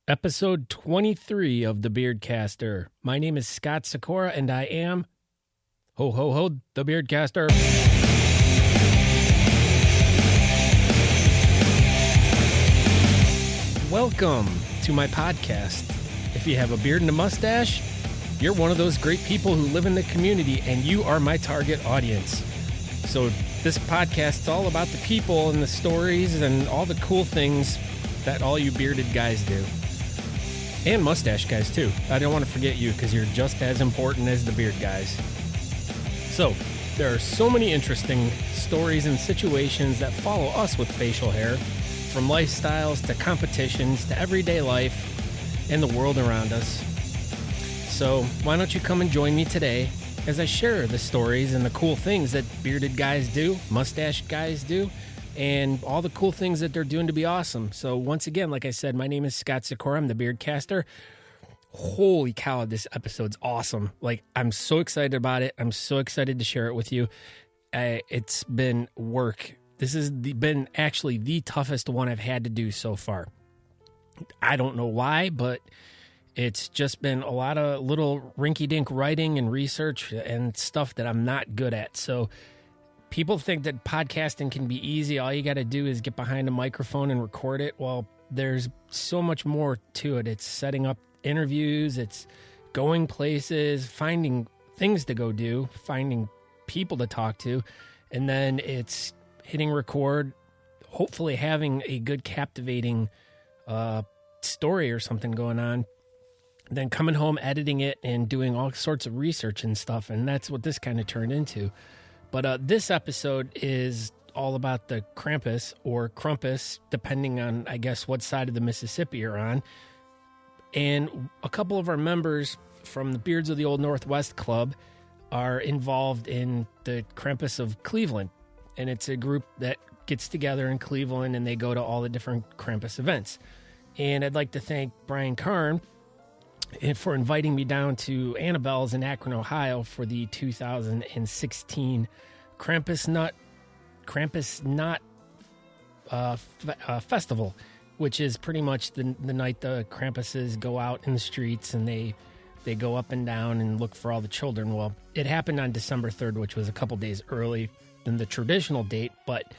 Episode 23 of The Beardcaster. My name is Scott Sikora, and I am... Ho, ho, ho, The Beardcaster. Welcome to my podcast. If you have a beard and a mustache, you're one of those great people who live in the community, and you are my target audience. So this podcast is all about the people and the stories and all the cool things that all you bearded guys do. And mustache guys, too. I don't want to forget you because you're just as important as the beard guys. So, there are so many interesting stories and situations that follow us with facial hair, from lifestyles to competitions to everyday life and the world around us. So, why don't you come and join me today as I share the stories and the cool things that bearded guys do, mustache guys do, and all the cool things that they're doing to be awesome. So once again, like I said, my name is Scott Sikora. I'm the Beardcaster. Holy cow, this episode's awesome. Like, I'm so excited about it. I'm so excited to share it with you. It's been work. This has been actually the toughest one I've had to do so far. I don't know why, but it's just been a lot of little rinky-dink writing and research and stuff that I'm not good at. So people think that podcasting can be easy. All you got to do is get behind a microphone and record it. Well, there's so much more to it. It's setting up interviews, it's going places, finding things to go do, finding people to talk to, and then it's hitting record, hopefully having a good, captivating story or something going on, then coming home, editing it, and doing all sorts of research and stuff, and that's what this kind of turned into. But this episode is all about the Krampus, or Krampus, depending on, I guess, what side of the Mississippi you're on. And a couple of our members from the Beards of the Old Northwest Club are involved in the Krampus of Cleveland. And it's a group that gets together in Cleveland, and they go to all the different Krampus events. And I'd like to thank Brian Karn for inviting me down to Annabell's in Akron, Ohio for the 2016 Krampusnacht festival, which is pretty much the night the Krampuses go out in the streets and they go up and down and look for all the children. Well, it happened on December 3rd, which was a couple days early than the traditional date, but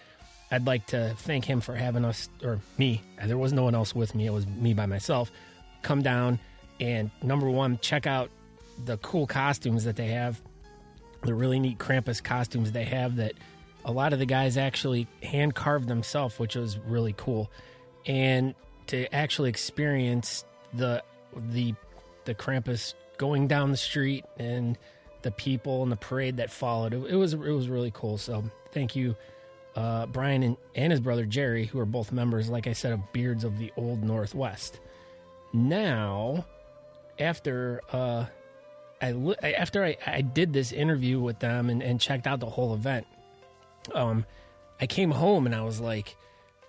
I'd like to thank him for having us, or me, there was no one else with me, it was me by myself, come down. And number one, check out the cool costumes that they have, the really neat Krampus costumes they have that a lot of the guys actually hand carved themselves, which was really cool. And to actually experience the Krampus going down the street and the people and the parade that followed, it was really cool. So thank you, Brian and his brother Jerry, who are both members, like I said, of Beards of the Old Northwest. Now, after I did this interview with them and checked out the whole event, I came home and I was like,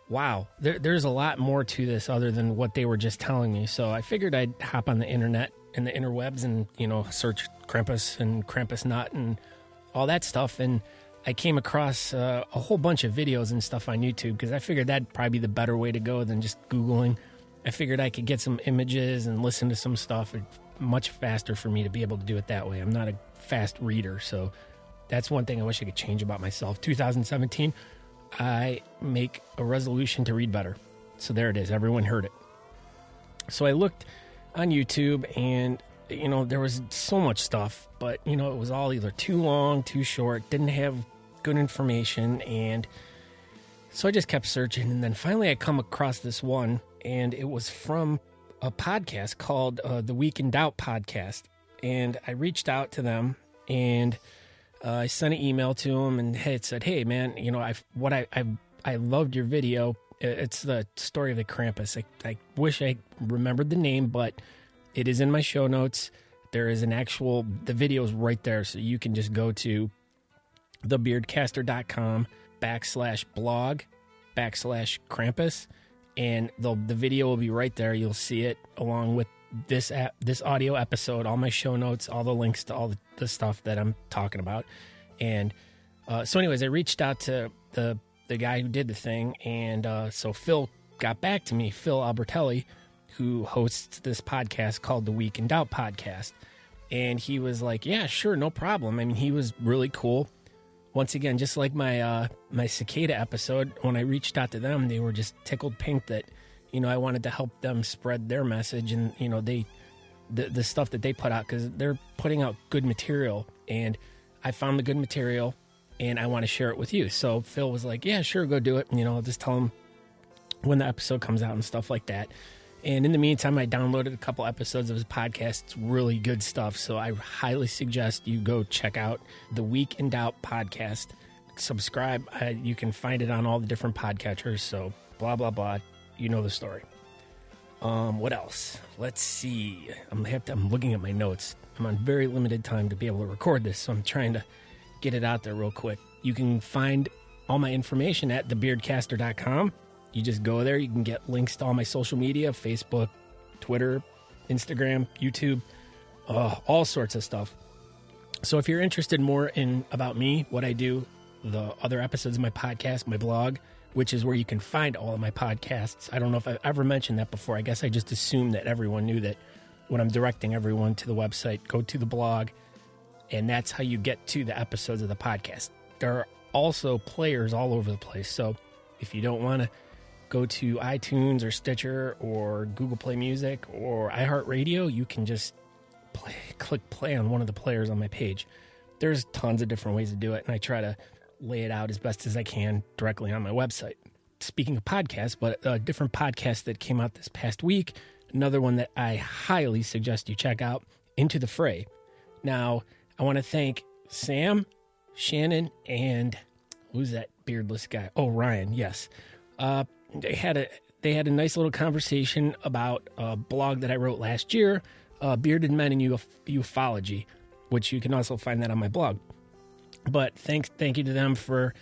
wow, there's a lot more to this other than what they were just telling me. So I figured I'd hop on the internet and the interwebs and, search Krampus and Krampusnacht and all that stuff. And I came across a whole bunch of videos and stuff on YouTube because I figured that'd probably be the better way to go than just Googling. I figured I could get some images and listen to some stuff. It's much faster for me to be able to do it that way. I'm not a fast reader, so that's one thing I wish I could change about myself. 2017, I make a resolution to read better. So there it is. Everyone heard it. So I looked on YouTube, and, there was so much stuff, but, it was all either too long, too short, didn't have good information, and so I just kept searching, and then finally I come across this one, and it was from a podcast called the Week in Doubt podcast. And I reached out to them, and I sent an email to them and said, hey, man, I loved your video. It's the story of the Krampus. I wish I remembered the name, but it is in my show notes. There is the video is right there, so you can just go to thebeardcaster.com/blog/Krampus. And the video will be right there. You'll see it along with this audio episode, all my show notes, all the links to all the stuff that I'm talking about. And so anyways, I reached out to the guy who did the thing. And so Phil got back to me, Phil Albertelli, who hosts this podcast called the Week in Doubt podcast. And he was like, yeah, sure, no problem. I mean, he was really cool. Once again, just like my my cicada episode, when I reached out to them, they were just tickled pink that, I wanted to help them spread their message and, the stuff that they put out, because they're putting out good material. And I found the good material and I want to share it with you. So Phil was like, yeah, sure, go do it. I'll just tell him when the episode comes out and stuff like that. And in the meantime, I downloaded a couple episodes of his podcast. It's really good stuff. So I highly suggest you go check out the Week in Doubt podcast. Subscribe. You can find it on all the different podcatchers. So blah, blah, blah. You know the story. What else? Let's see. I'm looking at my notes. I'm on very limited time to be able to record this. So I'm trying to get it out there real quick. You can find all my information at thebeardcaster.com. You just go there. You can get links to all my social media, Facebook, Twitter, Instagram, YouTube, all sorts of stuff. So if you're interested more in about me, what I do, the other episodes of my podcast, my blog, which is where you can find all of my podcasts. I don't know if I've ever mentioned that before. I guess I just assumed that everyone knew that. When I'm directing everyone to the website, go to the blog, and that's how you get to the episodes of the podcast. There are also players all over the place. So if you don't want to go to iTunes or Stitcher or Google Play Music or iHeartRadio, you can just click play on one of the players on my page. There's tons of different ways to do it, and I try to lay it out as best as I can directly on my website. Speaking of podcasts, but a different podcast that came out this past week, another one that I highly suggest you check out, Into the Fray. Now, I want to thank Sam, Shannon, and who's that beardless guy? Oh, Ryan, yes. They had a nice little conversation about a blog that I wrote last year, Bearded Men and Ufology, which you can also find that on my blog. But thank you to them for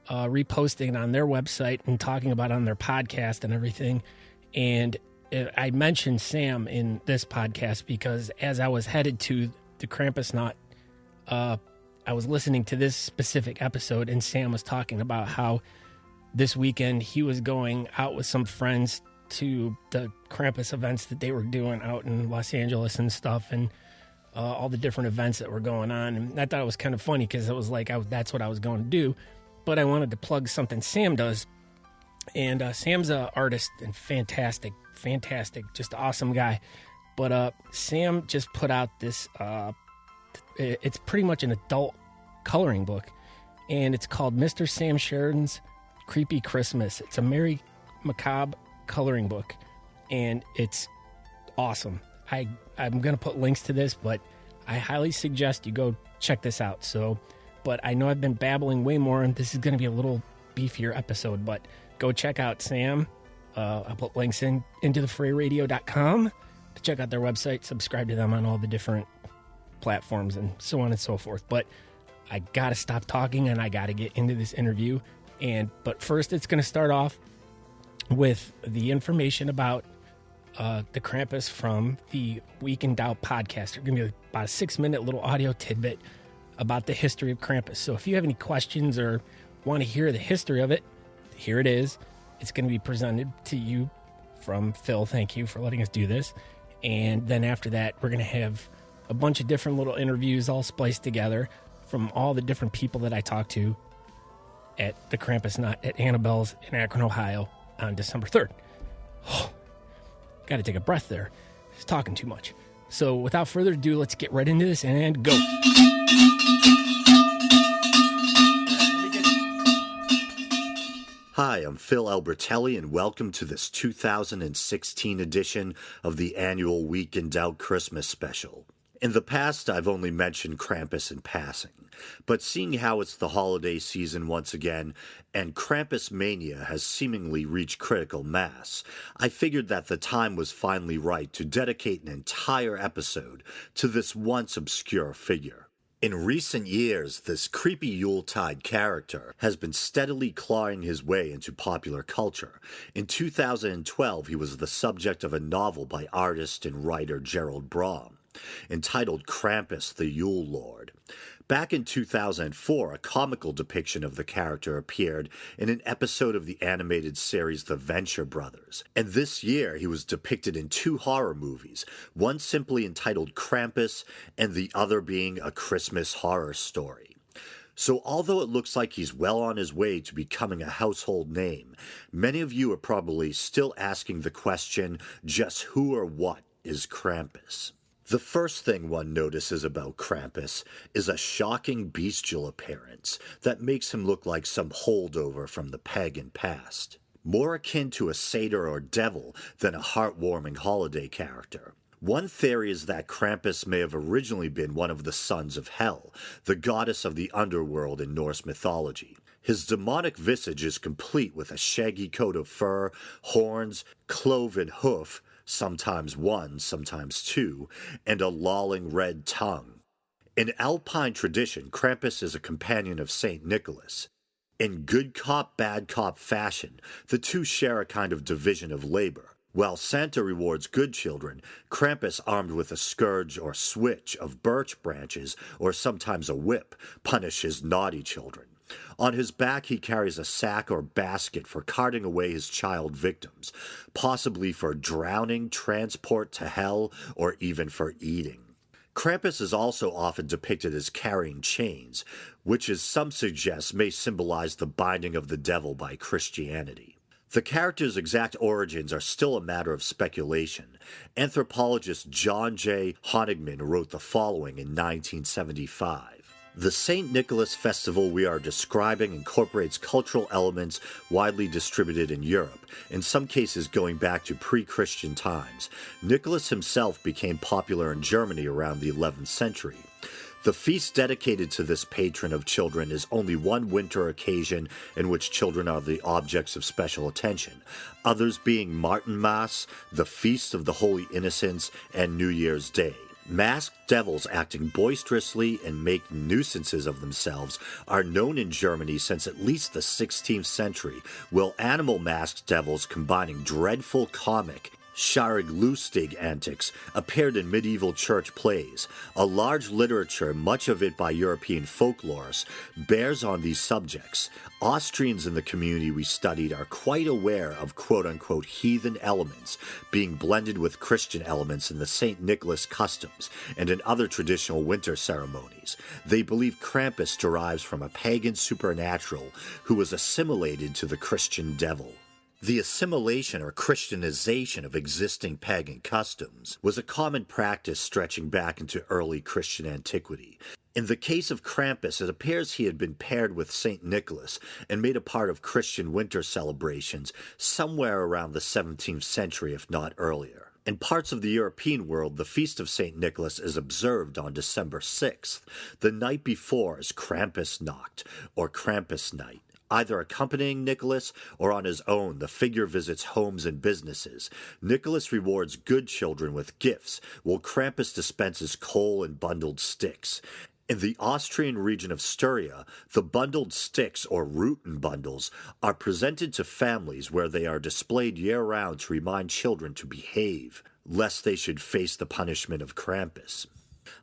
reposting it on their website and talking about it on their podcast and everything. And I mentioned Sam in this podcast because as I was headed to the Krampusnacht, I was listening to this specific episode, and Sam was talking about how this weekend he was going out with some friends to the Krampus events that they were doing out in Los Angeles and stuff, and all the different events that were going on. And I thought it was kind of funny because it was like that's what I was going to do, but I wanted to plug something Sam does. And Sam's an artist and fantastic, just awesome guy. But Sam just put out this, it's pretty much an adult coloring book, and it's called Mr. Sam Sheridan's Creepy Christmas. It's a Merry Macabre coloring book, and it's awesome. I'm going to put links to this, but I highly suggest you go check this out. So, but I know I've been babbling way more, and this is going to be a little beefier episode, but go check out Sam. I'll put links into thefrayradio.com to check out their website, subscribe to them on all the different platforms and so on and so forth. But I got to stop talking and I got to get into this interview. But first, it's going to start off with the information about the Krampus from the Week in Doubt podcast. There's going to be about a 6-minute little audio tidbit about the history of Krampus. So if you have any questions or want to hear the history of it, here it is. It's going to be presented to you from Phil. Thank you for letting us do this. And then after that, we're going to have a bunch of different little interviews all spliced together from all the different people that I talked to at the Krampusnacht at Annabell's in Akron, Ohio on December 3rd. Got to take a breath there. It's talking too much. So without further ado, let's get right into this and go. Hi, I'm Phil Albertelli, and welcome to this 2016 edition of the annual Week in Doubt Christmas special. In the past, I've only mentioned Krampus in passing, but seeing how it's the holiday season once again, and Krampus mania has seemingly reached critical mass, I figured that the time was finally right to dedicate an entire episode to this once obscure figure. In recent years, this creepy Yuletide character has been steadily clawing his way into popular culture. In 2012, he was the subject of a novel by artist and writer Gerald Braun. entitled Krampus the Yule Lord. Back in 2004, a comical depiction of the character appeared in an episode of the animated series The Venture Brothers, and this year he was depicted in 2 horror movies, one simply entitled Krampus and the other being A Christmas Horror Story. So although it looks like he's well on his way to becoming a household name, many of you are probably still asking the question, just who or what is Krampus? The first thing one notices about Krampus is a shocking bestial appearance that makes him look like some holdover from the pagan past, more akin to a satyr or devil than a heartwarming holiday character. One theory is that Krampus may have originally been one of the sons of Hel, the goddess of the underworld in Norse mythology. His demonic visage is complete with a shaggy coat of fur, horns, cloven hoof, sometimes one, sometimes two, and a lolling red tongue. In Alpine tradition, Krampus is a companion of St. Nicholas. In good cop, bad cop fashion, the two share a kind of division of labor. While Santa rewards good children, Krampus, armed with a scourge or switch of birch branches, or sometimes a whip, punishes naughty children. On his back he carries a sack or basket for carting away his child victims, possibly for drowning, transport to hell, or even for eating. Krampus is also often depicted as carrying chains, which as some suggest may symbolize the binding of the devil by Christianity. The character's exact origins are still a matter of speculation. Anthropologist John J. Honigman wrote the following in 1975. The St. Nicholas festival we are describing incorporates cultural elements widely distributed in Europe, in some cases going back to pre-Christian times. Nicholas himself became popular in Germany around the 11th century. The feast dedicated to this patron of children is only one winter occasion in which children are the objects of special attention, others being Martinmas, the Feast of the Holy Innocents, and New Year's Day. Masked devils acting boisterously and making nuisances of themselves are known in Germany since at least the 16th century, while animal masked devils combining dreadful comic, Scharig lustig antics appeared in medieval church plays. A large literature, much of it by European folklorists, bears on these subjects. Austrians in the community we studied are quite aware of quote-unquote heathen elements being blended with Christian elements in the St. Nicholas customs and in other traditional winter ceremonies. They believe Krampus derives from a pagan supernatural who was assimilated to the Christian devil. The assimilation or Christianization of existing pagan customs was a common practice stretching back into early Christian antiquity. In the case of Krampus, it appears he had been paired with St. Nicholas and made a part of Christian winter celebrations somewhere around the 17th century, if not earlier. In parts of the European world, the Feast of St. Nicholas is observed on December 6th. The night before is Krampusnacht, or Krampusnight. Either accompanying Nicholas or on his own, the figure visits homes and businesses. Nicholas rewards good children with gifts, while Krampus dispenses coal and bundled sticks. In the Austrian region of Styria, the bundled sticks, or Ruten bundles, are presented to families where they are displayed year-round to remind children to behave, lest they should face the punishment of Krampus.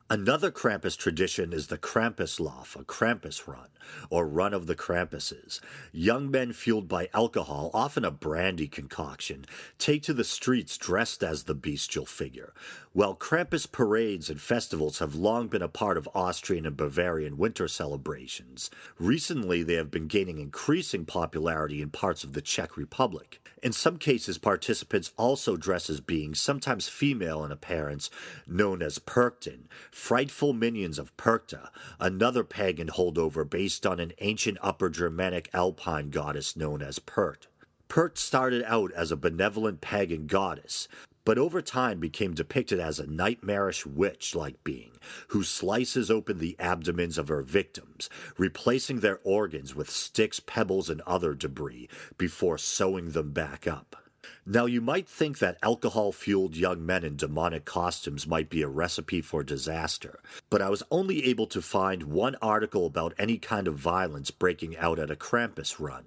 Another Krampus tradition is the Krampuslauf, a Krampus run, or run of the Krampuses. Young men fueled by alcohol, often a brandy concoction, take to the streets dressed as the bestial figure. While Krampus parades and festivals have long been a part of Austrian and Bavarian winter celebrations, recently they have been gaining increasing popularity in parts of the Czech Republic. In some cases, participants also dress as beings, sometimes female in appearance, known as Perchten, frightful minions of Perchta, another pagan holdover based on an ancient Upper Germanic Alpine goddess known as Pert. Pert started out as a benevolent pagan goddess, but over time became depicted as a nightmarish witch-like being who slices open the abdomens of her victims, replacing their organs with sticks, pebbles, and other debris before sewing them back up. Now, you might think that alcohol-fueled young men in demonic costumes might be a recipe for disaster, but I was only able to find one article about any kind of violence breaking out at a Krampus run.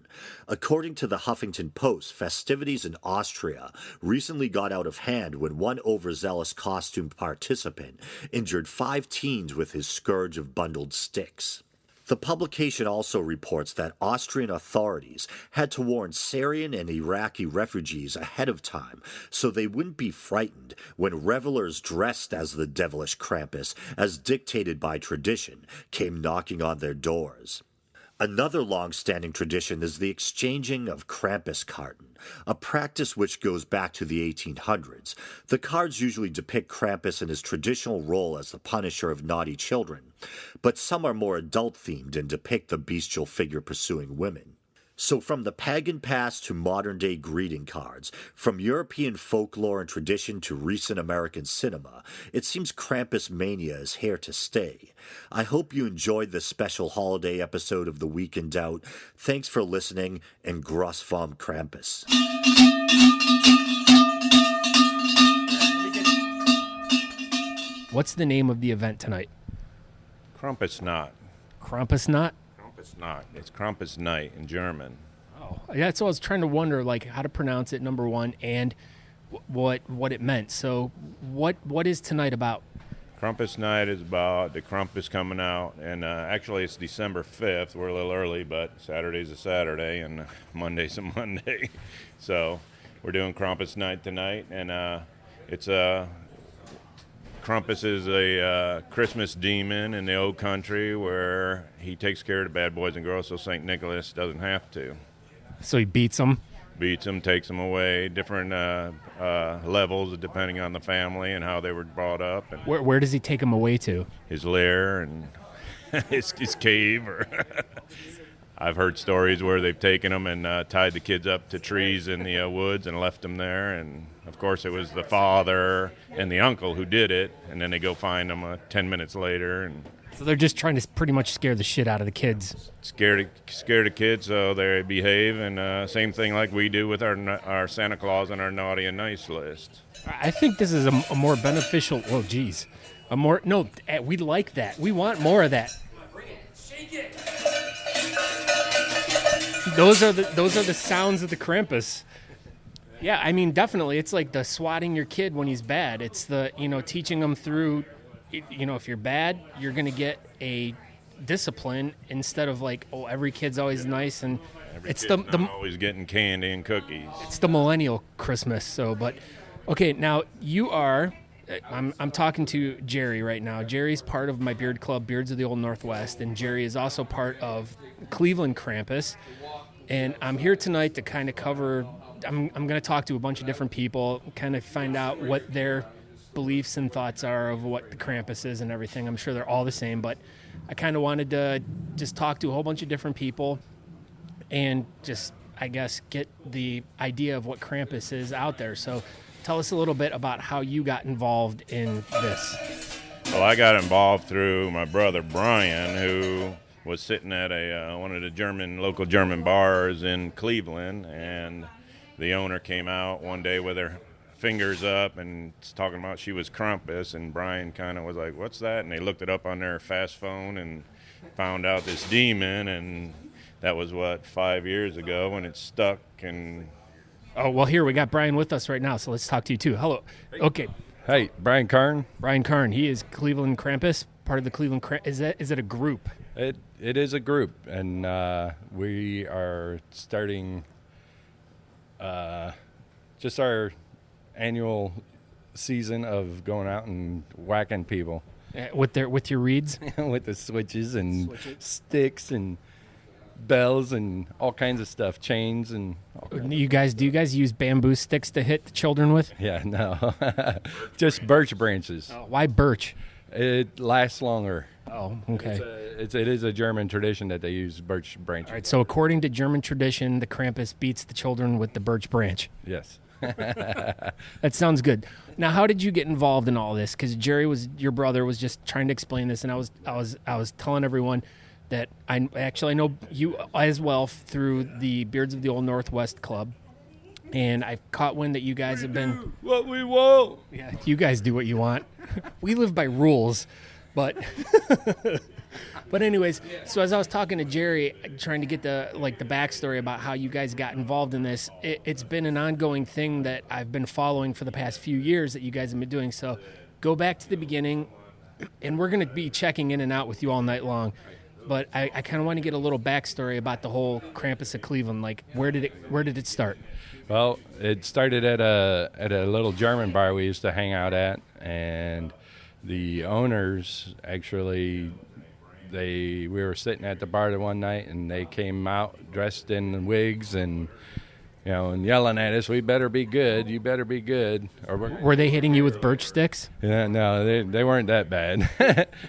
According to the Huffington Post, festivities in Austria recently got out of hand when one overzealous costume participant injured 5 teens with his scourge of bundled sticks. The publication also reports that Austrian authorities had to warn Syrian and Iraqi refugees ahead of time so they wouldn't be frightened when revelers dressed as the devilish Krampus, as dictated by tradition, came knocking on their doors. Another long-standing tradition is the exchanging of Krampuskarten, a practice which goes back to the 1800s. The cards usually depict Krampus in his traditional role as the punisher of naughty children, but some are more adult-themed and depict the bestial figure pursuing women. So from the pagan past to modern-day greeting cards, from European folklore and tradition to recent American cinema, it seems Krampus mania is here to stay. I hope you enjoyed this special holiday episode of The Week in Doubt. Thanks for listening, and Gross vom Krampus. What's the name of the event tonight? Krampusnacht. Krampusnacht? Krampusnacht. It's Krampus night in German. Oh, yeah. So I was trying to wonder, like, how to pronounce it, number one, and what it meant. So, what is tonight about? Krampus night is about the Krampus coming out, and actually it's December 5th. We're a little early, but Saturday's a Saturday, and Monday's a Monday. So we're doing Krampus night tonight, and it's Krampus is a Christmas demon in the old country where he takes care of the bad boys and girls so St. Nicholas doesn't have to. So he beats them? Beats them, takes them away, different levels depending on the family and how they were brought up. And Where does he take them away to? his lair and his cave. I've heard stories where they've taken them and tied the kids up to trees in the woods and left them there. And, of course, it was the father and the uncle who did it, and then they go find them 10 minutes later. And So they're just trying to pretty much scare the shit out of the kids. scare the kids so they behave, and same thing like we do with our Santa Claus and our naughty and nice list. I think this is a more beneficial. Oh, geez, we like that. We want more of that. Those are the sounds of the Krampus. Yeah, I mean, definitely, it's like the swatting your kid when he's bad. It's the teaching them through. If you're bad, you're gonna get a discipline instead of like, oh, every kid's always nice, and it's the always getting candy and cookies. It's the millennial Christmas. So, but okay, now you are. I'm talking to Jerry right now. Jerry's part of my beard club, Beards of the Old Northwest, and Jerry is also part of Cleveland Krampus. And I'm here tonight to kind of cover. I'm going to talk to a bunch of different people, kind of find out what their beliefs and thoughts are of what the Krampus is and everything. I'm sure they're all the same, but I kind of wanted to just talk to a whole bunch of different people and just, I guess, get the idea of what Krampus is out there. So tell us a little bit about how you got involved in this. Well, I got involved through my brother Brian, who was sitting at one of the local German bars in Cleveland, and the owner came out one day with her fingers up and talking about she was Krampus, and Brian kind of was like, what's that? And they looked it up on their fast phone and found out this demon, and that was 5 years ago when it stuck. And oh, well, here we got Brian with us right now, so let's talk to you too. Hello. Okay. Hey, Brian Karn. Brian Karn. He is Cleveland Krampus, part of the Cleveland Krampus. Is it a group? It is a group, and we are starting just our annual season of going out and whacking people With your reeds? with the switches and sticks and bells and all kinds of stuff, chains and all kinds. Do you guys use bamboo sticks to hit the children with? Yeah, no, just birch branches. Oh, why birch? It lasts longer. Oh, okay. It is a German tradition that they use birch branches. All right, so according to German tradition, the Krampus beats the children with the birch branch. Yes. That sounds good. Now, how did you get involved in all this? Because your brother was just trying to explain this, and I was telling everyone that I know you as well through the Beards of the Old Northwest Club, and I've caught wind that you guys have been. What we want. Yeah, you guys do what you want. We live by rules, but. But anyways, so as I was talking to Jerry, trying to get the backstory about how you guys got involved in this, it's been an ongoing thing that I've been following for the past few years that you guys have been doing. So go back to the beginning, and we're going to be checking in and out with you all night long. But I kind of want to get a little backstory about the whole Krampus of Cleveland. Like, where did it start? Well, it started at a little German bar we used to hang out at, and the owners actually. We were sitting at the bar one night, and they came out dressed in wigs and yelling at us, "We better be good. You better be good." Were they hitting you with birch sticks? Yeah, no, they weren't that bad.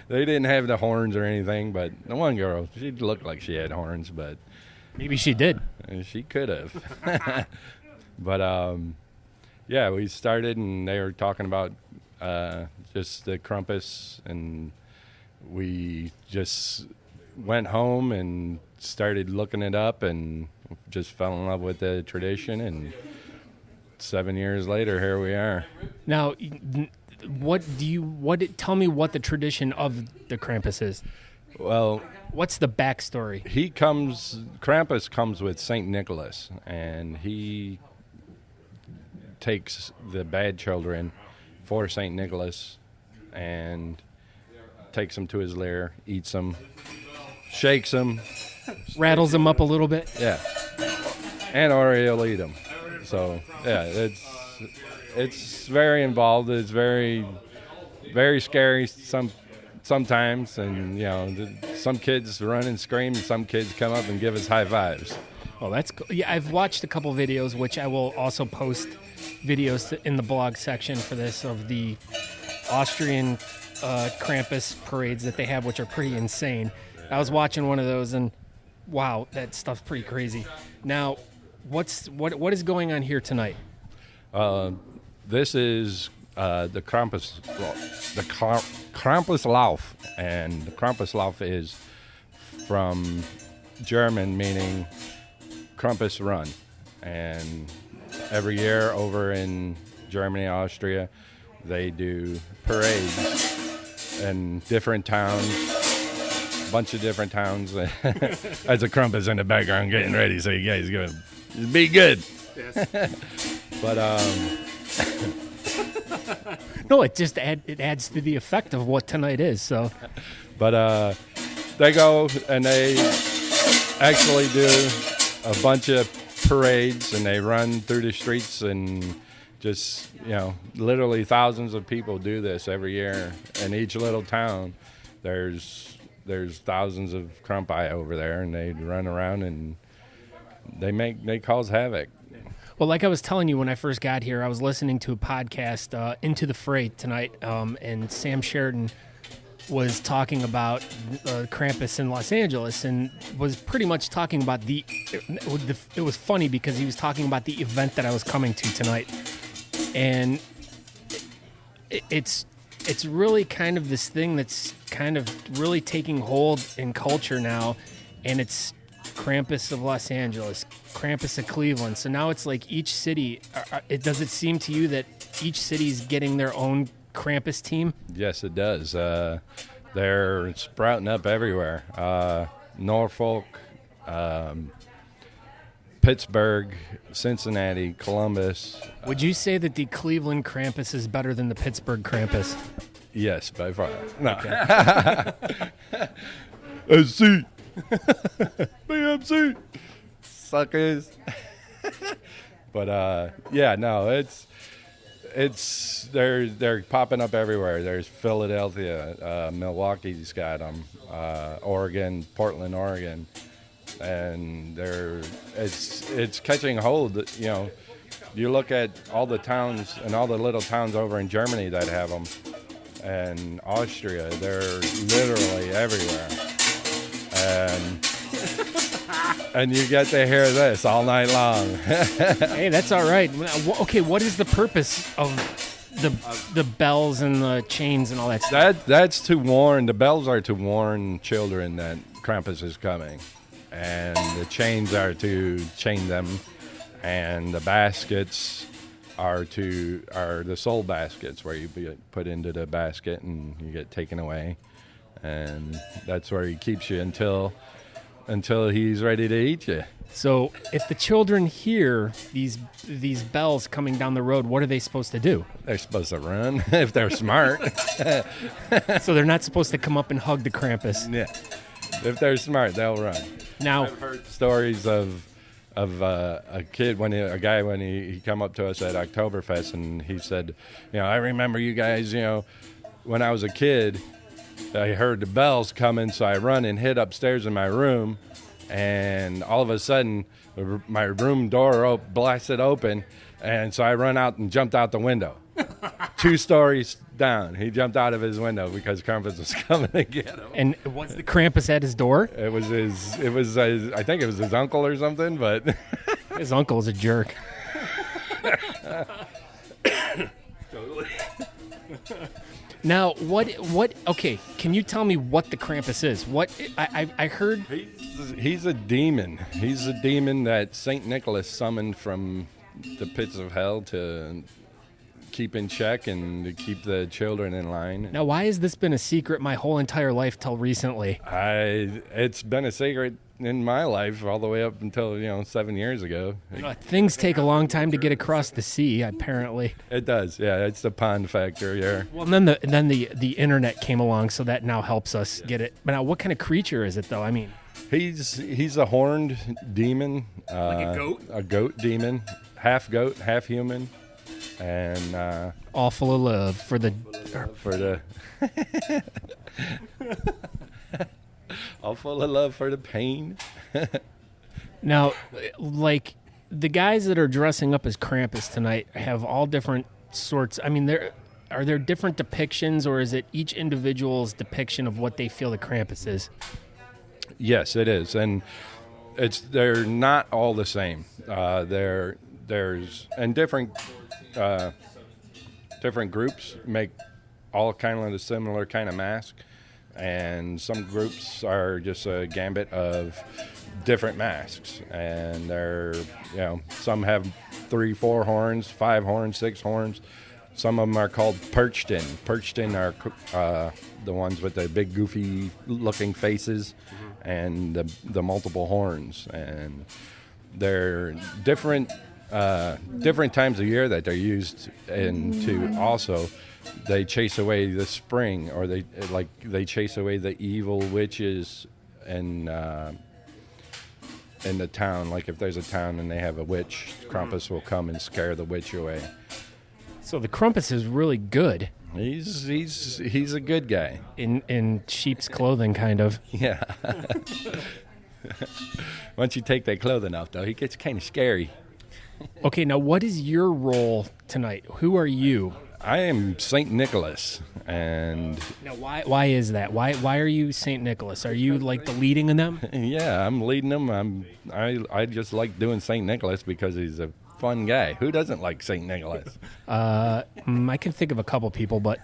They didn't have the horns or anything, but the one girl, she looked like she had horns, but maybe she did. She could have. But yeah, we started, and they were talking about just the Krampus, and we just went home and started looking it up and just fell in love with the tradition, and 7 years later, here we are. Now, tell me what the tradition of the Krampus is. Well, what's the backstory? Krampus comes with St. Nicholas, and he takes the bad children for St. Nicholas and takes them to his lair, eats them, shakes them, rattles them up a little bit. Yeah, and or he'll eat them. So yeah, it's very involved. It's very, very scary sometimes, and some kids run and scream, and some kids come up and give us high fives. Oh, that's cool. Yeah, I've watched a couple videos, which I will also post videos in the blog section for this of the Austrian Krampus parades that they have, which are pretty insane. I was watching one of those, and wow, that stuff's pretty crazy. Now, what is going on here tonight? This is the Krampus, Krampuslauf, and the Krampuslauf is from German, meaning Krampus run, and every year over in Germany, Austria, they do parades in different towns, a bunch of different towns. That's a Krampus in the background getting ready, so you guys go be good. Yes. But no, it adds to the effect of what tonight is. So, but they go and they actually do a bunch of parades, and they run through the streets, and just literally thousands of people do this every year. In each little town, there's thousands of Krampi over there, and they run around and they cause havoc. Well, like I was telling you when I first got here, I was listening to a podcast, Into the Fray tonight, and Sam Sheridan was talking about Krampus in Los Angeles, and was pretty much talking about it was funny because he was talking about the event that I was coming to tonight. And it's really kind of this thing that's kind of really taking hold in culture now, and it's Krampus of Los Angeles, Krampus of Cleveland. So now it's like each city, does it seem to you that each city's getting their own Krampus team? Yes, it does. They're sprouting up everywhere. Norfolk, Pittsburgh, Cincinnati, Columbus. Would you say that the Cleveland Krampus is better than the Pittsburgh Krampus? Yes, by far. No. Okay. SC. BMC. Suckers. But yeah, no, they're popping up everywhere. There's Philadelphia, Milwaukee's got them, Oregon, Portland, Oregon, and it's catching hold. You look at all the towns and all the little towns over in Germany that have them, and Austria, they're literally everywhere. And you get to hear this all night long. Hey, that's all right. Okay, what is the purpose of the bells and the chains and all that stuff? That's to warn. The bells are to warn children that Krampus is coming, and the chains are to chain them and the baskets are the soul baskets where you put into the basket and you get taken away, and that's where he keeps you until he's ready to eat you. So if the children hear these bells coming down the road, what are they supposed to do? They're supposed to run if they're smart. So they're not supposed to come up and hug the Krampus. Yeah, if they're smart, they'll run. Now, I've heard stories of a kid when he come up to us at Oktoberfest, and he said, I remember you guys, when I was a kid, I heard the bells coming, so I run and hid upstairs in my room, and all of a sudden my room door blasted open, and so I run out and jumped out the window. 2 stories down, he jumped out of his window because Krampus was coming to get him. And was the Krampus at his door? It was I think it was his uncle or something, but his uncle's a jerk. Totally. Now, okay, can you tell me what the Krampus is? What I heard... He's a demon. He's a demon that St. Nicholas summoned from the pits of hell to keep in check and to keep the children in line. Now, why has this been a secret my whole entire life till recently? It's been a secret in my life all the way up until 7 years ago. Things take a long time to get across the sea, apparently. It does, yeah. It's the pond factor, yeah. Well, and then the internet came along, so that now helps us get it. But now, what kind of creature is it, though? I mean, he's a horned demon, like a goat. A goat demon, half goat, half human, and all full of love for the all full of love for the pain. Now, like, the guys that are dressing up as Krampus tonight have all different sorts. I mean, are there different depictions, or is it each individual's depiction of what they feel the Krampus is? Yes, it is, and they're not all the same. There's different groups make all kind of a similar kind of mask, and some groups are just a gambit of different masks, and they're some have 3, 4 horns, 5 horns, 6 horns. Some of them are called perched in. Perched in are the ones with the big goofy looking faces and the multiple horns, and they're different times of year that they're used into. Also, they chase away the spring, or they chase away the evil witches in the town. Like if there's a town and they have a witch, Krampus will come and scare the witch away. So the Krampus is really good. He's a good guy in sheep's clothing, kind of. Yeah. Once you take that clothing off, though, he gets kind of scary. Okay, now what is your role tonight? Who are you? I am St. Nicholas, and now why is that? Why are you St. Nicholas? Are you like the leading of them? Yeah, I'm leading them. I just like doing St. Nicholas because he's a fun guy. Who doesn't like St. Nicholas? I can think of a couple people, but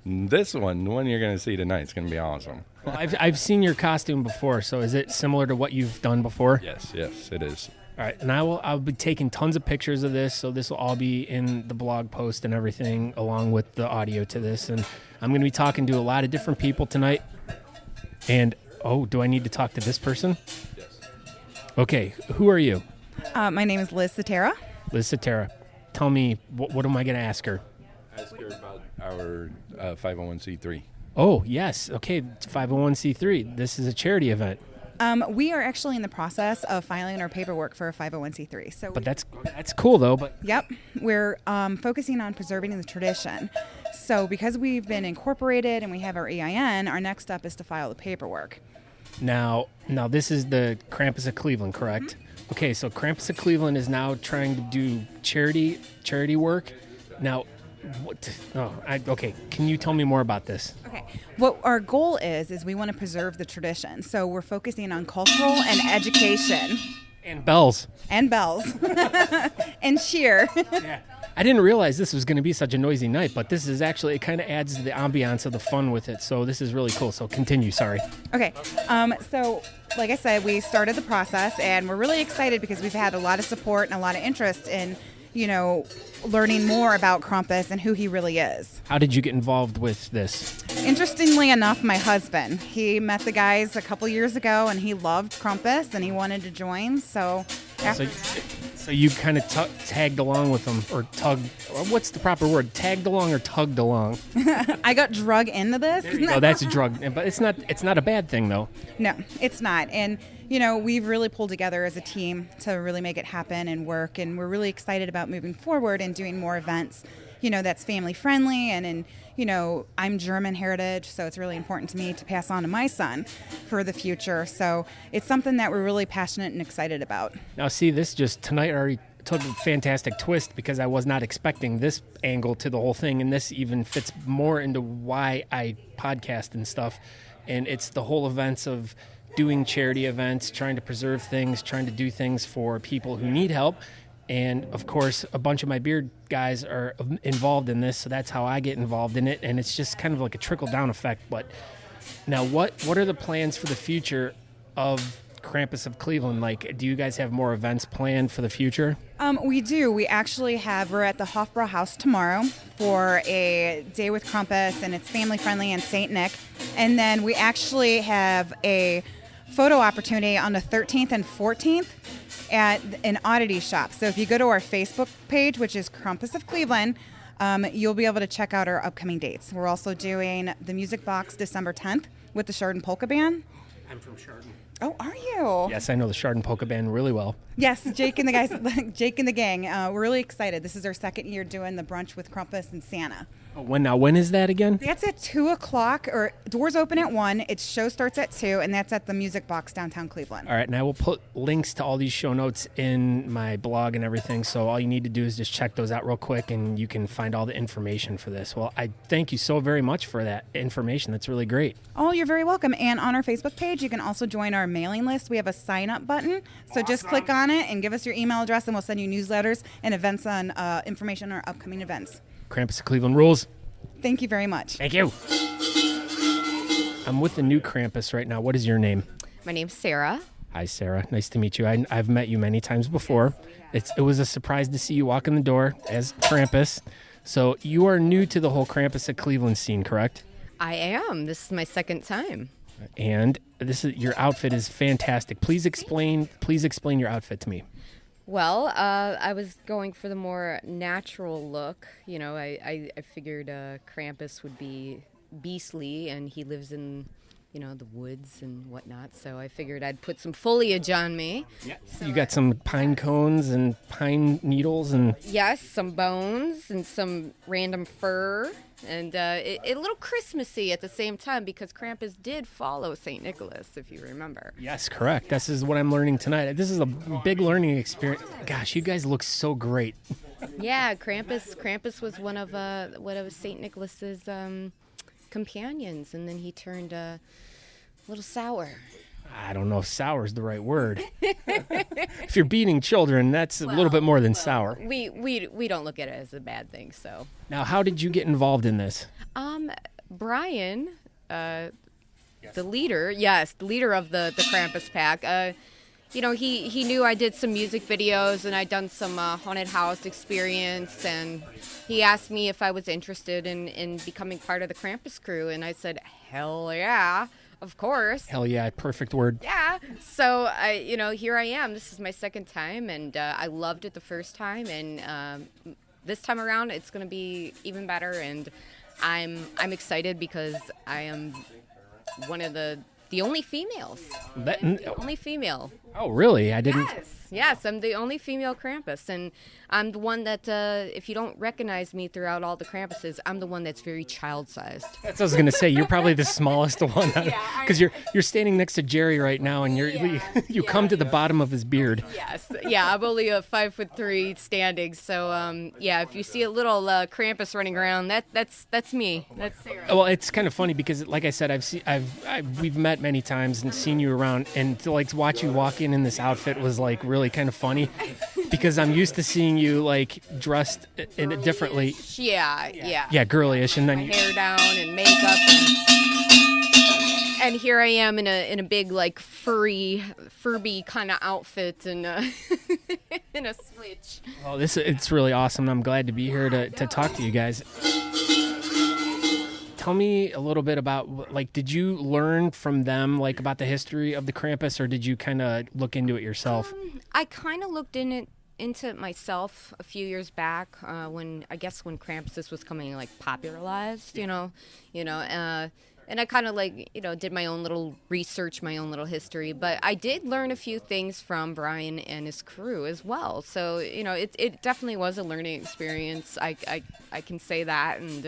the one you're going to see tonight is going to be awesome. Well, I've seen your costume before, so is it similar to what you've done before? Yes, it is. All right, and I'll be taking tons of pictures of this, so this will all be in the blog post and everything, along with the audio to this. And I'm going to be talking to a lot of different people tonight. And do I need to talk to this person? Yes. Okay, who are you? My name is Liz Cetera. Liz Cetera. Tell me, what am I going to ask her? Ask her about our 501c3. Oh, yes. Okay, 501c3. This is a charity event. We are actually in the process of filing our paperwork for a 501c3. But that's cool, though. But yep, we're focusing on preserving the tradition. So because we've been incorporated and we have our EIN, our next step is to file the paperwork. Now this is the Krampus of Cleveland, correct? Mm-hmm. Okay, so Krampus of Cleveland is now trying to do charity work. Now, okay. Can you tell me more about this? Okay. What our goal is we want to preserve the tradition. So we're focusing on cultural and education. And bells. And bells. And cheer. Yeah. I didn't realize this was going to be such a noisy night, but this is actually, it kind of adds to the ambiance of the fun with it. So this is really cool. So continue, sorry. Okay. So like I said, we started the process and we're really excited because we've had a lot of support and a lot of interest in, learning more about Krampus and who he really is. How did you get involved with this? Interestingly enough, my husband, he met the guys a couple years ago and he loved Krampus and he wanted to join. So So you kind of tagged along with them, or tugged. What's the proper word? Tagged along or tugged along? I got drug into this. No, that's a drug, but it's not a bad thing though. No, it's not. And we've really pulled together as a team to really make it happen and work. And we're really excited about moving forward and doing more events, that's family friendly. And I'm German heritage, so it's really important to me to pass on to my son for the future. So it's something that we're really passionate and excited about. Now, see, this just tonight already took a fantastic twist because I was not expecting this angle to the whole thing. And this even fits more into why I podcast and stuff. And it's the whole events of doing charity events, trying to preserve things, trying to do things for people who need help. And, of course, a bunch of my beard guys are involved in this, so that's how I get involved in it. And it's just kind of like a trickle-down effect. But now what are the plans for the future of Krampus of Cleveland? Like, do you guys have more events planned for the future? We do. We actually we're at the Hofbrau House tomorrow for a day with Krampus, and it's family-friendly and St. Nick. And then we actually have a photo opportunity on the 13th and 14th at an oddity shop. So if you go to our Facebook page, which is Krampus of Cleveland, you'll be able to check out our upcoming dates. We're also doing the Music Box December 10th with the Chardon Polka Band. I'm from Chardon. Oh, are you? Yes, I know the Chardon Polka Band really well. Yes, Jake and the gang. We're really excited. This is our second year doing the brunch with Krampus and Santa. When is that again? That's at 2 o'clock, or doors open at 1. Its show starts at 2, and that's at the Music Box downtown Cleveland. All right, and I will put links to all these show notes in my blog and everything, so all you need to do is just check those out real quick, and you can find all the information for this. Well, I thank you so very much for that information. That's really great. Oh, you're very welcome. And on our Facebook page, you can also join our mailing list. We have a sign-up button, so just click on it and give us your email address, and we'll send you newsletters and events on information on our upcoming events. Krampus of Cleveland rules. Thank you very much. Thank you. I'm with the new Krampus right now. What is your name? My name's Sarah. Hi, Sarah. Nice to meet you. I've met you many times before. It was a surprise to see you walk in the door as Krampus. So you are new to the whole Krampus of Cleveland scene, correct? I am. This is my second time. And your outfit is fantastic. Please explain your outfit to me. Well, I was going for the more natural look. I figured Krampus would be beastly, and he lives in, the woods and whatnot. So I figured I'd put some foliage on me. Yeah. So you got some pine cones and pine needles and... Yes, some bones and some random fur. And a little Christmassy at the same time, because Krampus did follow St. Nicholas, if you remember. Yes, correct. This is what I'm learning tonight. This is a big learning experience. Gosh, you guys look so great. Yeah, Krampus was one of St. Nicholas's companions, and then he turned a little sour. I don't know if sour is the right word. If you're beating children, that's a little bit more than sour. We don't look at it as a bad thing. So now, how did you get involved in this? Brian, the leader of the Krampus pack. He knew I did some music videos and I'd done some haunted house experience, and he asked me if I was interested in becoming part of the Krampus crew, and I said, hell yeah. Of course. Hell yeah, perfect word. Yeah. So, here I am. This is my second time, and I loved it the first time, and this time around it's going to be even better, and I'm excited because I am one of the only females. Only female. Oh, really? I didn't... Yes, I'm the only female Krampus, and I'm the one that, if you don't recognize me throughout all the Krampuses, I'm the one that's very child-sized. That's what I was going to say. You're probably the smallest one, because you're standing next to Jerry right now, and you come to the bottom of his beard. Yes, yeah, I'm only a 5'3" standing, so if you see a little Krampus running around, that's me. That's Sarah. Well, it's kind of funny because, like I said, we've met many times and seen you around, and to watch you walk walking in this outfit was like really kind of funny because I'm used to seeing you like dressed in it differently. Yeah. Yeah, girlyish, and then My hair down and makeup, and here I am in a big like Furby kind of outfit and in a switch. well, it's really awesome. I'm glad to be here to talk to you guys. Tell me a little bit about, like, did you learn from them, like, about the history of the Krampus, or did you kind of look into it yourself? I kind of looked into it myself a few years back when Krampuses was coming like popularized, and I kind of like did my own little research, my own little history. But I did learn a few things from Brian and his crew as well. So it definitely was a learning experience. I can say that, and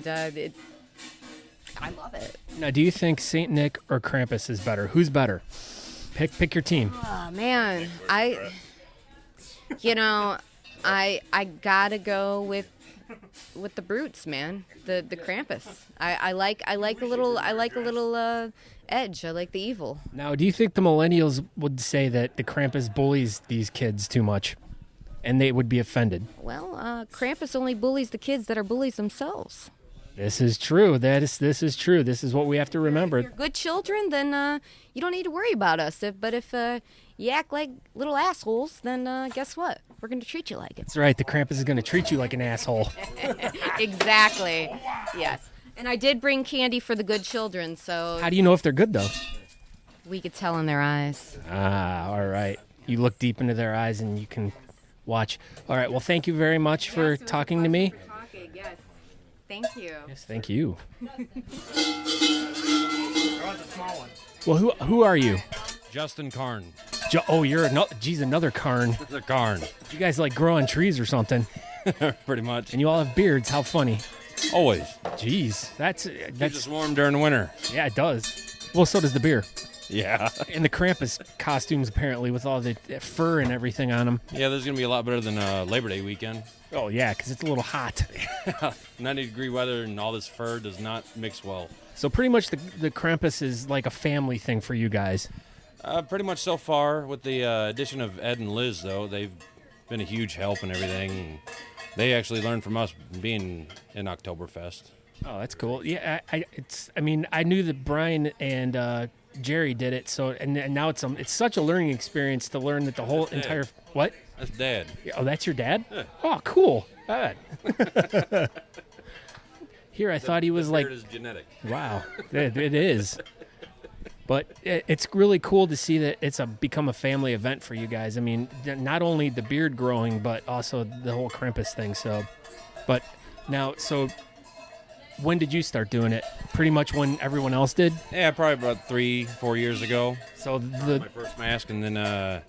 I love it. Now, do you think Saint Nick or Krampus is better? Who's better? Pick your team. Oh man, I gotta go with the brutes, man. The Krampus. I like a little edge. I like the evil. Now, do you think the millennials would say that the Krampus bullies these kids too much, and they would be offended? Well, Krampus only bullies the kids that are bullies themselves. This is true. This is true. This is what we have to remember. If you're good children, then you don't need to worry about us. But if you act like little assholes, then guess what? We're going to treat you like it. That's right. The Krampus is going to treat you like an asshole. Exactly. Yes. And I did bring candy for the good children, so... How do you know if they're good, though? We could tell in their eyes. Ah, all right. You look deep into their eyes and you can watch. All right. Well, thank you very much for talking to me. Yes. Thank you. Yes, thank you. Well, who are you? Justin Karn. You're another Karn. The Karn. You guys like grow on trees or something, Pretty much. and you all have beards. How funny. Always. Jeez, Keeps us warm during the winter. yeah, it does. Well, so does the beer. Yeah. And the Krampus costumes, apparently, with all the fur and everything on them. Yeah, this is going to be a lot better than Labor Day weekend. Oh, yeah, because it's a little hot. 90-degree weather and all this fur does not mix well. So pretty much the Krampus is like a family thing for you guys. Pretty much so far. With the addition of Ed and Liz, though, they've been a huge help and everything. They actually learned from us being in Oktoberfest. Oh, that's cool. Yeah, I knew that Brian and Jerry did it. So and now it's such a learning experience to learn that the whole entire what? That's Dad. Oh, that's your dad? Yeah. Oh, cool. Good. Here, I thought he was like. It is genetic. Wow, it is. But it's really cool to see that it's become a family event for you guys. I mean, not only the beard growing, but also the whole Krampus thing. So, but now, when did you start doing it? Pretty much when everyone else did? Yeah, probably about 3-4 years ago. So My first mask, and then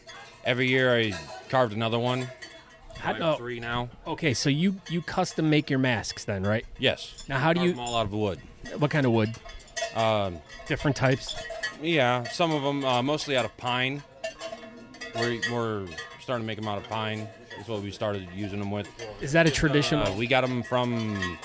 every year I carved another one. I have 3 now. Okay, so you custom make your masks then, right? Yes. Now, how do Carve you? them all out of wood. What kind of wood? Different types. Yeah, some of them mostly out of pine. We're starting to make them out of pine. That's what we started using them with. Is that a traditional? We got them from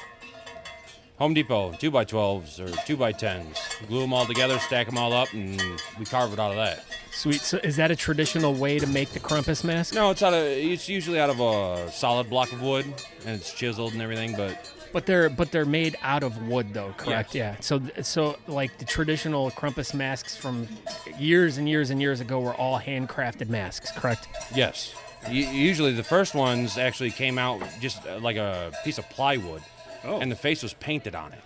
Home Depot, 2x12s or 2x10s. Glue them all together, stack them all up, and we carve it out of that. Sweet. So is that a traditional way to make the Krampus mask? No, it's usually out of a solid block of wood, and it's chiseled and everything, But they're made out of wood, though, correct? Yes. Yeah. So like the traditional Krampus masks from years and years and years ago were all handcrafted masks, correct? yes. Usually the first ones actually came out just like a piece of plywood, and the face was painted on it.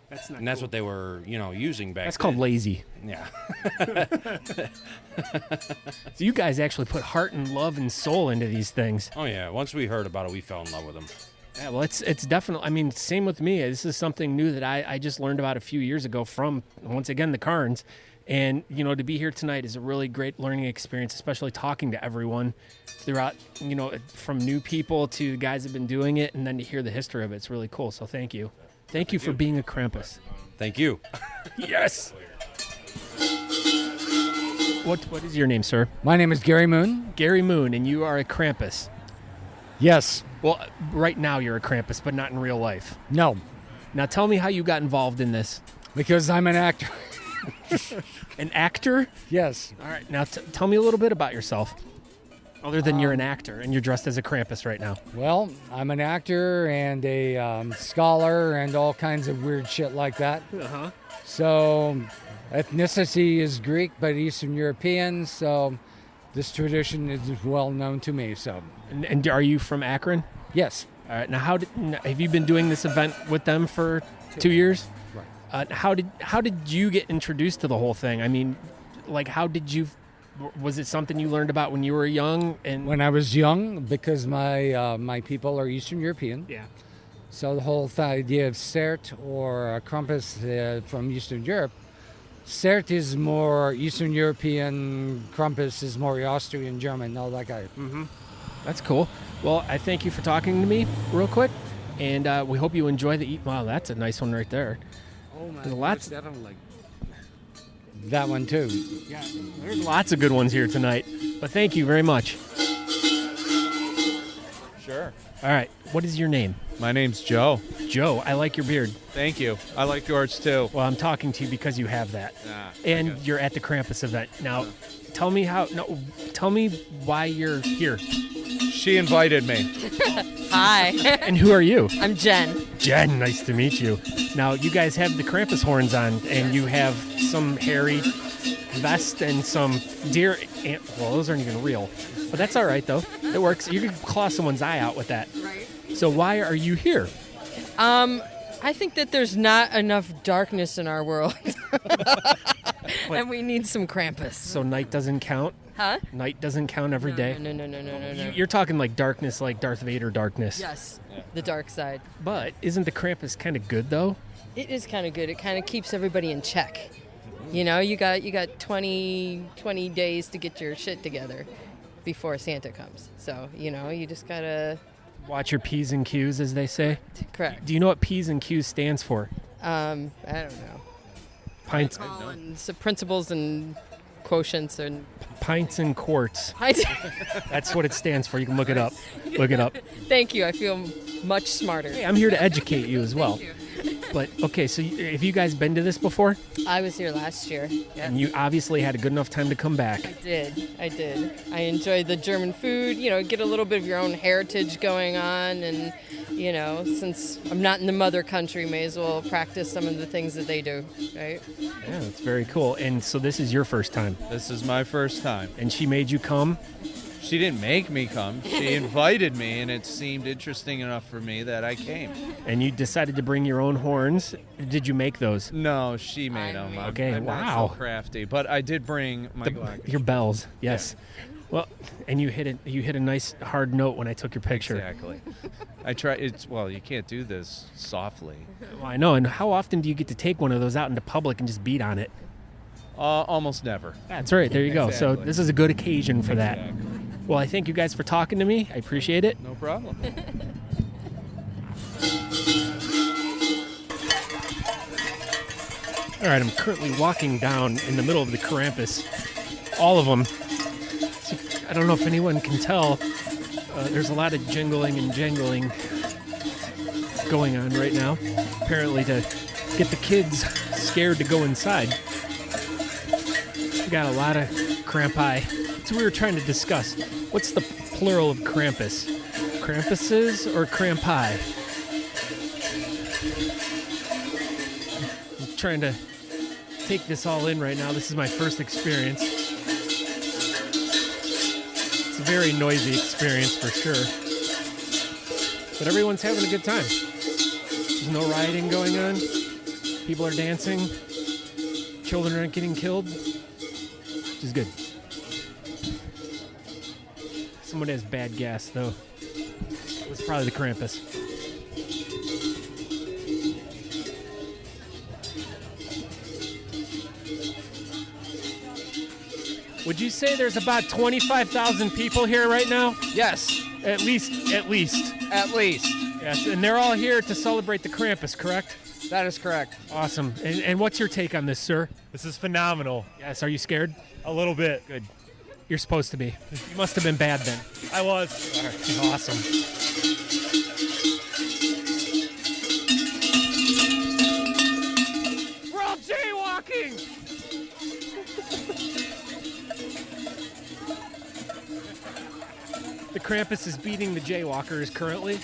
That's not. And that's what they were, using back That's then. called lazy. Yeah. So you guys actually put heart and love and soul into these things. Oh, yeah. Once we heard about it, we fell in love with them. Yeah, well, it's definitely. I mean, same with me. This is something new that I just learned about a few years ago from, once again, the Karns. And, to be here tonight is a really great learning experience, especially talking to everyone throughout, from new people to guys that have been doing it, and then to hear the history of it. It's really cool. So thank you. Thank you for being a Krampus. Thank you. Yes. What is your name, sir? My name is Gary Moon. Gary Moon, and you are a Krampus. Yes. Well, right now you're a Krampus, but not in real life. No. Now tell me how you got involved in this. Because I'm an actor. An actor? Yes. All right. Now tell me a little bit about yourself. Other than you're an actor and you're dressed as a Krampus right now. Well, I'm an actor and a scholar and all kinds of weird shit like that. Uh-huh. So, ethnicity is Greek, but Eastern European. So, this tradition is well known to me. So, And are you from Akron? yes. All right. Now, have you been doing this event with them for 2 years? Right. How did you get introduced to the whole thing? I mean, like, how did you? Was it something you learned about when you were young? And When I was young, because my people are Eastern European. yeah. So the whole idea of Cert or Krampus from Eastern Europe, Cert is more Eastern European, Krampus is more Austrian, German, all that guy. That's cool. Well, I thank you for talking to me real quick, and we hope you enjoy the eat. Wow, that's a nice one right there. Oh my! There's lots. That one too. Yeah, there's lots of good ones here tonight. But thank you very much. Sure. All right, what is your name? My name's Joe. Joe. I like your beard. Thank you. I like yours too. Well, I'm talking to you because you have that, Ah, and okay. you're at the Krampus event now. Tell me tell me why you're here, She invited me. Hi, and who are you? I'm Jen. Jen, nice to meet you. Now, you guys have the Krampus horns on, and you have some hairy vest and some deer. Well, those aren't even real, but that's all right though. It works. You can claw someone's eye out with that. Right. So why are you here? I think that there's not enough darkness in our world, and we need some Krampus. So night doesn't count. Huh? Night doesn't count every day. No. You're talking like darkness, like Darth Vader darkness. Yes, the dark side. But isn't the Krampus kind of good though? It is kind of good. It kind of keeps everybody in check. You know, you got 20 days to get your shit together before Santa comes. So, you know, you just gotta. Watch your P's and Q's, as they say. Correct. Do you know what P's and Q's stands for? I don't know. Pints, So principles and quotients and. pints and quarts. That's what it stands for. You can look it up. Look it up. Thank you. I feel much smarter. Hey, I'm here to educate you as well. But okay, so have you guys been to this before? I was here last year. Yeah. And you obviously had a good enough time to come back. I did. I enjoyed the German food, you know, get a little bit of your own heritage going on. And, you know, since I'm not in the mother country, may as well practice some of the things that they do, right? Yeah, that's very cool. And so this is your first time. This is my first time. And she made you come? She didn't make me come. She invited me, and it seemed interesting enough for me that I came. And you decided to bring your own horns. Did you make those? No, she made them. Okay, I'm wow. not so crafty, but I did bring my glasses. Your bells, yes. Yeah. Well, and you hit a nice hard note when I took your picture. Exactly. I try. You can't do this softly. Well, I know. And how often do you get to take one of those out into public and just beat on it? Almost never. That's right. There you go. So Exactly. this is a good occasion for that. Exactly. Well, I thank you guys for talking to me. I appreciate it. No problem. All right, I'm currently walking down in the middle of the Krampus. All of them. I don't know if anyone can tell. There's a lot of jingling and jangling going on right now. Apparently to get the kids scared to go inside. We got a lot of Krampi. So we were trying to discuss, what's the plural of Krampus? Krampuses or Krampi? I'm trying to take this all in right now. This is my first experience. It's a very noisy experience for sure. But everyone's having a good time. There's no rioting going on. People are dancing. Children aren't getting killed. Which is good. Someone has bad gas, though. It's probably the Krampus. Would you say there's about 25,000 people here right now? Yes. At least. At least. Yes, and they're all here to celebrate the Krampus, correct? That is correct. Awesome. And what's your take on this, sir? This is phenomenal. Yes, are you scared? A little bit. Good. You're supposed to be. You must have been bad then. I was. All right. Awesome. We're all jaywalking! Krampus is beating the jaywalkers currently.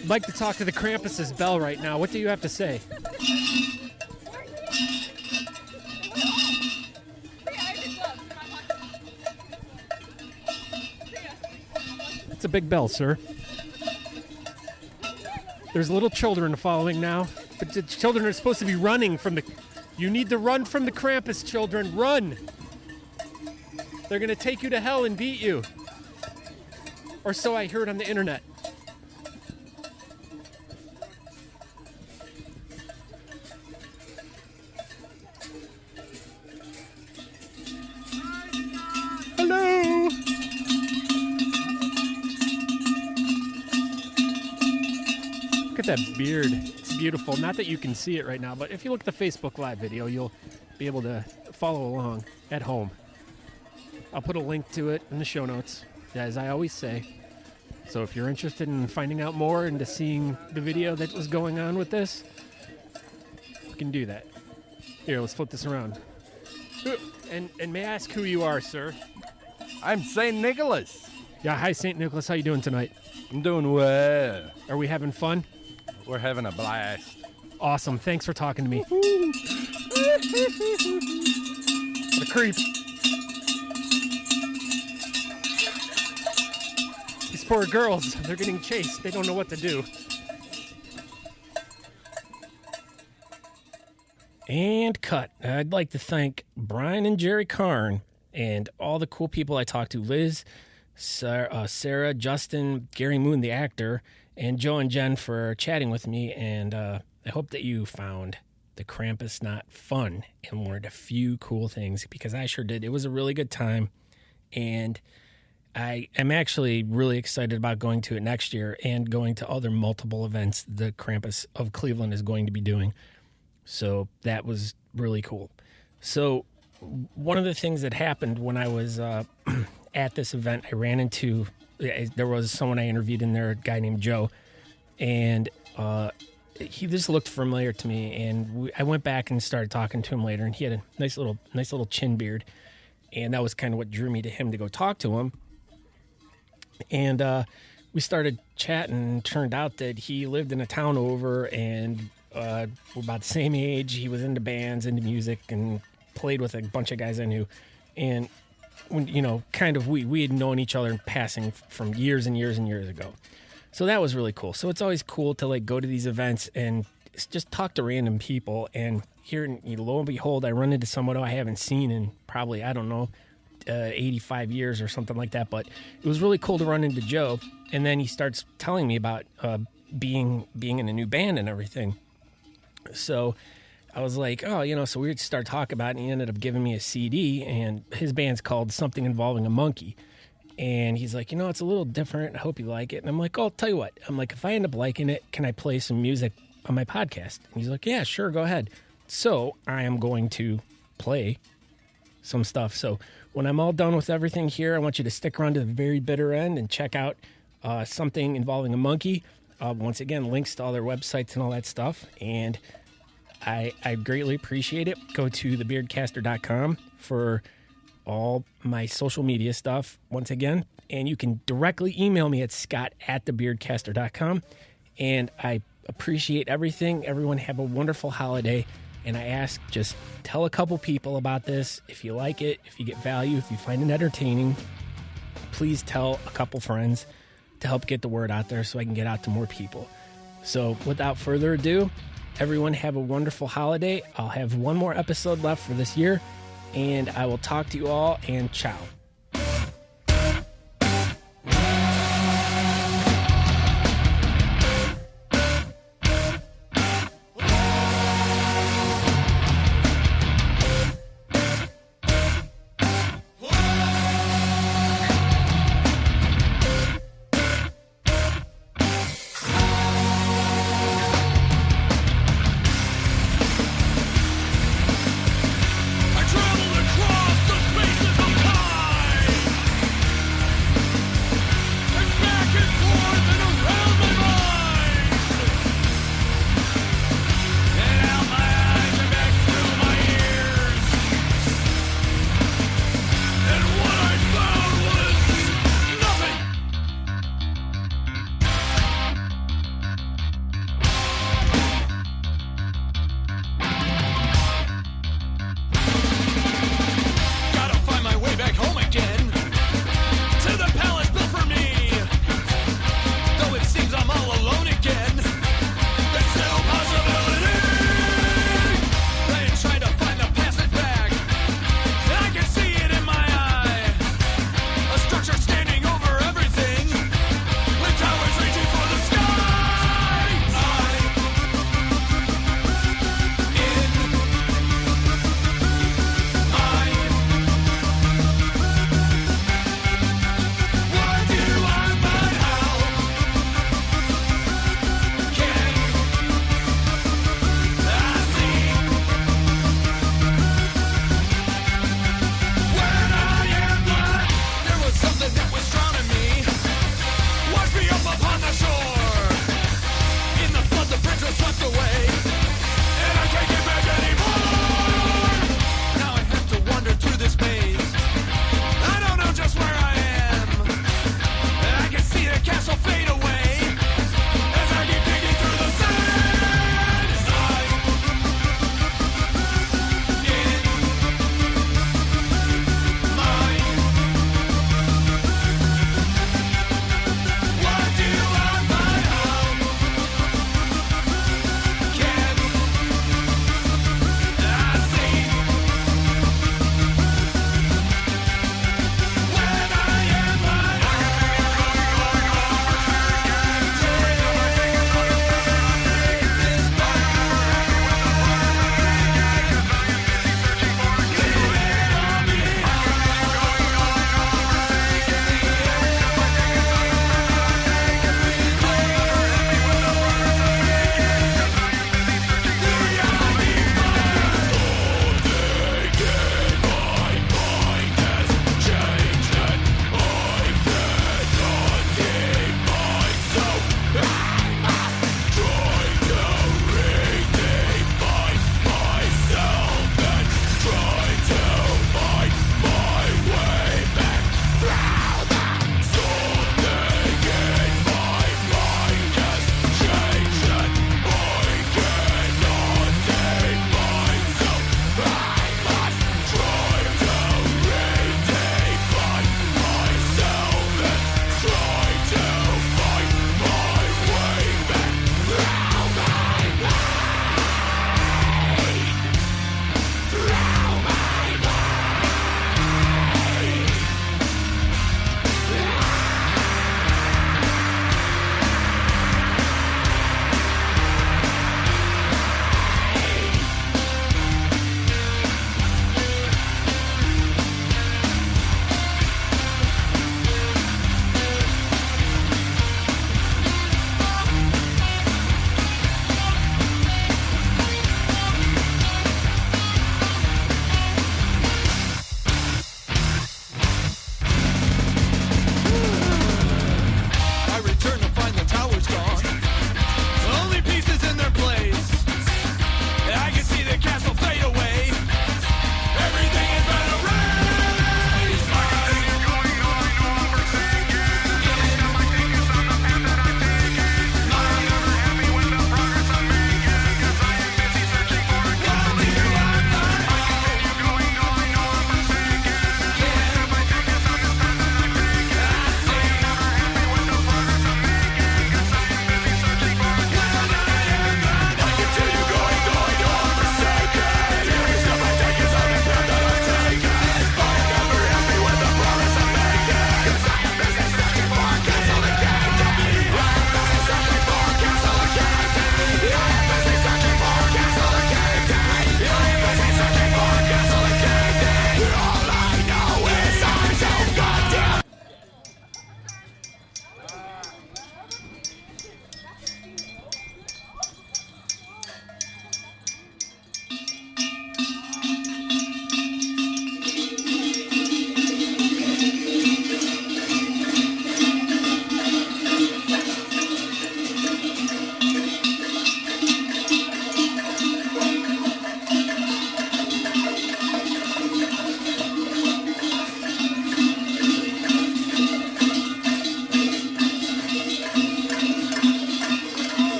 I'd like to talk to the Krampuses Bell right now. What do you have to say? It's a big bell, sir. There's little children following now, but the children are supposed to be running from the... You need to run from the Krampus, children. Run! They're going to take you to hell and beat you. Or so I heard on the internet. Hello! Look at that beard. It's beautiful. Not that you can see it right now, but if you look at the Facebook Live video, you'll be able to follow along at home. I'll put a link to it in the show notes, as I always say. So if you're interested in finding out more and to seeing the video that was going on with this, you can do that. Here, let's flip this around. And may I ask who you are, sir? I'm St. Nicholas. Yeah, hi, St. Nicholas. How you doing tonight? I'm doing well. Are we having fun? We're having a blast. Awesome. Thanks for talking to me. What a creep. These poor girls, they're getting chased. They don't know what to do. And cut. I'd like to thank Brian and Jerry Karn and all the cool people I talked to. Liz, Sarah, Justin, Gary Moon, the actor, and Joe and Jen for chatting with me. And I hope that you found the Krampusnacht fun and learned a few cool things, because I sure did. It was a really good time. And I am actually really excited about going to it next year and going to other multiple events the Krampus of Cleveland is going to be doing. So that was really cool. So one of the things that happened when I was at this event, I ran into, there was someone I interviewed in there, a guy named Joe, and he just looked familiar to me. And I went back and started talking to him later, and he had a nice little chin beard, and that was kind of what drew me to him to go talk to him. And we started chatting, and turned out that he lived in a town over, and we're about the same age. He was into bands, into music, and played with a bunch of guys I knew. And when, we had known each other in passing from years and years and years ago. So that was really cool. So it's always cool to go to these events and just talk to random people. And here, lo and behold, I run into someone I haven't seen in probably, 85 years or something like that. But it was really cool to run into Joe. And then he starts telling me about being in a new band and everything. So I was like, so we would start talking about it, and he ended up giving me a CD, and his band's called Something Involving a Monkey. And he's like, it's a little different. I hope you like it. And I'm like, I'll tell you what. I'm like, if I end up liking it, can I play some music on my podcast? And he's like, yeah, sure, go ahead. So I am going to play some stuff. So when I'm all done with everything here, I want you to stick around to the very bitter end and check out Something Involving a Monkey. Once again, links to all their websites and all that stuff. And I greatly appreciate it. Go to thebeardcaster.com for all my social media stuff once again. And you can directly email me at scott@thebeardcaster.com. And I appreciate everything. Everyone have a wonderful holiday. And I ask, just tell a couple people about this. If you like it, if you get value, if you find it entertaining, please tell a couple friends to help get the word out there so I can get out to more people. So without further ado, everyone have a wonderful holiday. I'll have one more episode left for this year, and I will talk to you all, and ciao.